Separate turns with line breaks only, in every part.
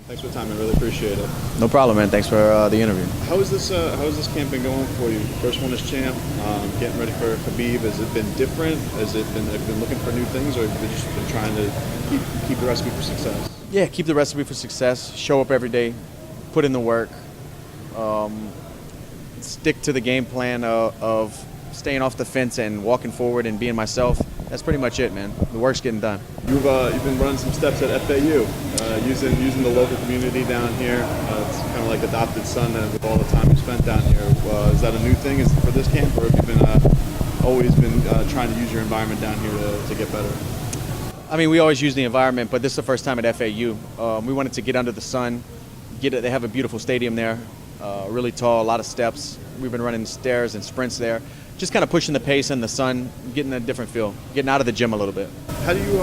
Thanks for the time. I really appreciate it.
No problem, man. Thanks for the interview.
How is this camp been going for you? First one as champ, getting ready for Khabib. Has it been different? Have you been looking for new things, or have you just been trying to keep the recipe for success?
Yeah, keep the recipe for success. Show up every day, put in the work, stick to the game plan of staying off the fence and walking forward and being myself. That's pretty much it, man. The work's getting done.
You've been running some steps at FAU, using the local community down here. It's kind of like adopted son with all the time you spent down here. Is that a new thing for this camp, or have you always been trying to use your environment down here to get better?
I mean, we always use the environment, but this is the first time at FAU. We wanted to get under the sun. They have a beautiful stadium there, really tall, a lot of steps. We've been running stairs and sprints there. Just kind of pushing the pace in the sun, getting a different feel, getting out of the gym a little bit.
How do you,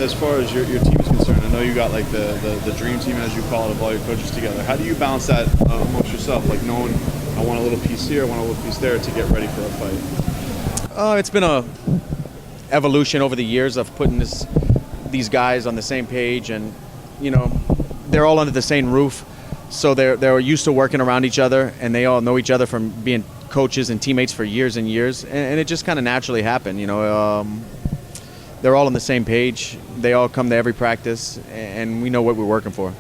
as far as your team is concerned, I know you got like the dream team, as you call it, of all your coaches together. How do you balance that amongst yourself, like knowing I want a little piece here, I want a little piece there to get ready for a fight?
It's been a evolution over the years of putting these guys on the same page, and they're all under the same roof, so they're used to working around each other, and they all know each other from being coaches and teammates for years and years, and it just kind of naturally happened. They're all on the same page. They all come to every practice, and we know what we're working for.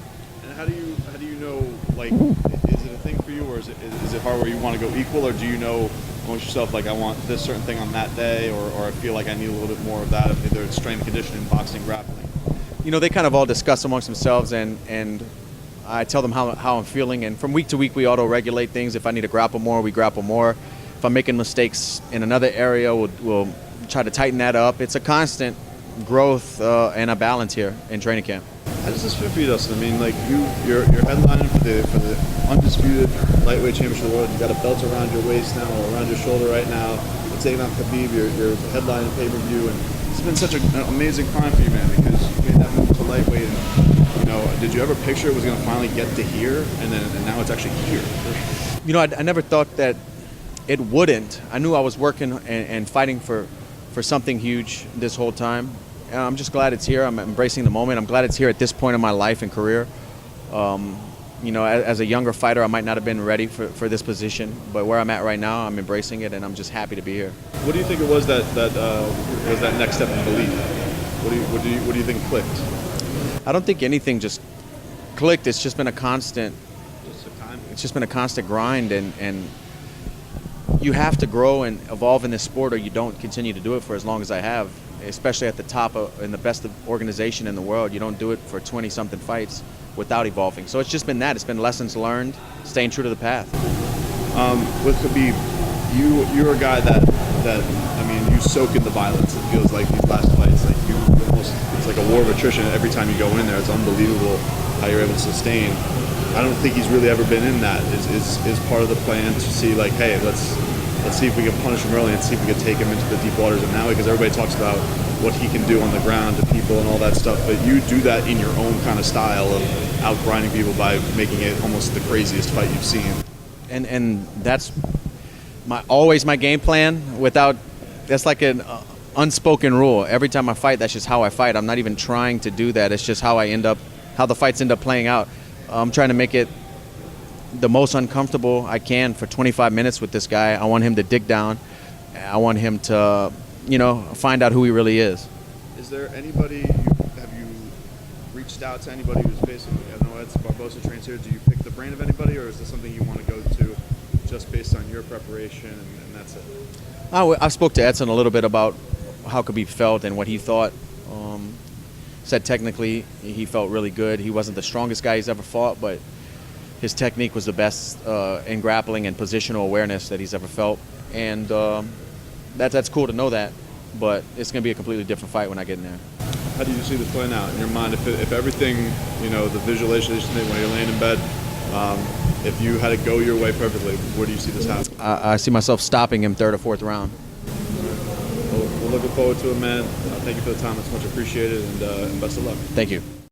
And how do you know, like, is it a thing for you, or is it hard where you want to go equal, or do you know amongst yourself, like, I want this certain thing on that day, or I feel like I need a little bit more of that, either it's strength and conditioning, boxing, grappling?
They kind of all discuss amongst themselves, and I tell them how I'm feeling, and from week to week we auto-regulate things. If I need to grapple more, we grapple more. If I'm making mistakes in another area, we'll try to tighten that up. It's a constant growth and a balance here in training camp.
How does this fit for you, Dustin? I mean, like, you're headlining for the undisputed lightweight championship of the world. You got a belt around your waist now, or around your shoulder right now. You're taking on Khabib. You're headlining pay-per-view, and it's been such an amazing climb for you, man, because you made that move to lightweight. And, did you ever picture it was going to finally get to here, and now it's actually here?
I never thought that it wouldn't. I knew I was working and fighting for something huge this whole time. And I'm just glad it's here. I'm embracing the moment. I'm glad it's here at this point in my life and career. As a younger fighter, I might not have been ready for this position, but where I'm at right now, I'm embracing it, and I'm just happy to be here.
What do you think it was that was that next step in belief? What do you think clicked?
I don't think anything just clicked. It's just been a constant.
Time.
It's just been a constant grind, and you have to grow and evolve in this sport, or you don't continue to do it for as long as I have. Especially at the top in the best organization in the world, you don't do it for 20-something fights without evolving. So it's just been that. It's been lessons learned, staying true to the path.
With Khabib, you're a guy that you soak in the violence. It feels like these last fights, like it's like a war of attrition every time you go in there. It's unbelievable how you're able to sustain. I don't think he's really ever been in that. Is part of the plan to see, like, hey, let's see if we can punish him early and see if we can take him into the deep waters of Maui, because everybody talks about what he can do on the ground to people and all that stuff, but you do that in your own kind of style of outgrinding people by making it almost the craziest fight you've seen.
And that's always my game plan. That's like an unspoken rule. Every time I fight, that's just how I fight. I'm not even trying to do that. It's just how the fights end up playing out. I'm trying to make it the most uncomfortable I can for 25 minutes with this guy. I want him to dig down. I want him to, find out who he really is.
Is there anybody, have you reached out to anybody who's facing, I know Edson Barbosa trains here, do you pick the brain of anybody, or is this something you want to go to just based on your preparation and that's it?
I spoke to Edson a little bit about how Khabib felt and what he thought. Said technically he felt really good. He wasn't the strongest guy he's ever fought, but his technique was the best in grappling and positional awareness that he's ever felt. And that's cool to know that, but it's going to be a completely different fight when I get in there.
How do you see this playing out in your mind? If everything, the visualization when you're laying in bed, if you had it go your way perfectly, where do you see this happening?
I see myself stopping him third or fourth round.
Well, we're looking forward to it, man. Thank you for the time. It's much appreciated, and best of luck.
Thank you.